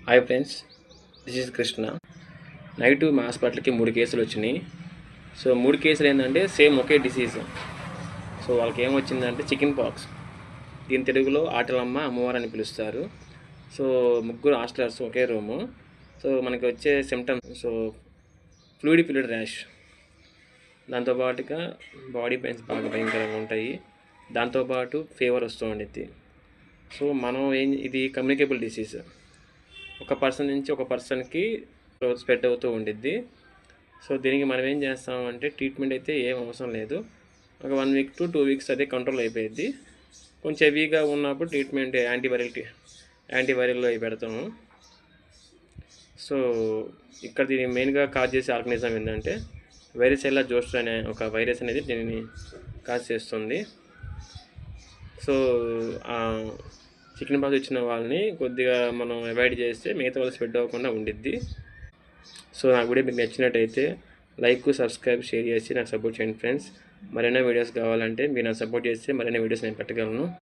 Hi friends, this is Krishna. Night మా హాస్పిటల్కి 3 కేసులు వచ్చినాయి. సో 3 కేసులు ఏంటంటే సేమ్ ఒకే డిసీజ్. సో వాళ్ళకి ఏమొచ్చిందంటే చికెన్ పాక్స్. దీని తెలుగులో ఆటలమ్మ అమ్మవారు అని పిలుస్తారు. సో ముగ్గురు హాస్టలర్స్ ఒకే రూము. సో మనకి వచ్చే సిమ్టమ్స్ ఫ్లూయిడ్ ఫిల్డ్ ర్యాష్, దాంతోపాటుగా బాడీ పెయిన్స్ బాగా భయంకరంగా ఉంటాయి. దాంతోపాటు ఫీవర్ వస్తూ ఉండిద్ది. సో ఇది కమ్యూనికేబుల్ డిసీజ్. ఒక పర్సన్ నుంచి ఒక పర్సన్కి స్ప్రెడ్ అవుతూ ఉండిద్ది. సో దీనికి మనం ఏం చేస్తామంటే ట్రీట్మెంట్ అయితే ఏం అవసరం లేదు. ఒక 1 వీక్ టు 2 వీక్స్ అదే కంట్రోల్ అయిపోయింది. కొంచెం హెవీగా ఉన్నప్పుడు ట్రీట్మెంట్ యాంటీవైరల్ అవి పెడతాము. సో ఇక్కడ దీన్ని మెయిన్గా కాజ్ చేసే ఆర్గనిజం ఏంటంటే వైరసెల్లా జోస్టర్ అనే ఒక వైరస్ అనేది దీనిని కాజ్ చేస్తుంది. సో చికెన్ పాక్స్ ఇచ్చిన వాళ్ళని కొద్దిగా మనం అవాయిడ్ చేస్తే మిగతా వాళ్ళు స్ప్రెడ్ అవ్వకుండా ఉండిద్ది. సో నా వీడియో మీకు నచ్చినట్టయితే లైక్, సబ్స్క్రైబ్, షేర్ చేసి నాకు సపోర్ట్ చేయండి ఫ్రెండ్స్. మరిన్ని వీడియోస్ కావాలంటే మీరు నాకు సపోర్ట్ చేస్తే మరిన్ని వీడియోస్ నేను పెట్టగలను.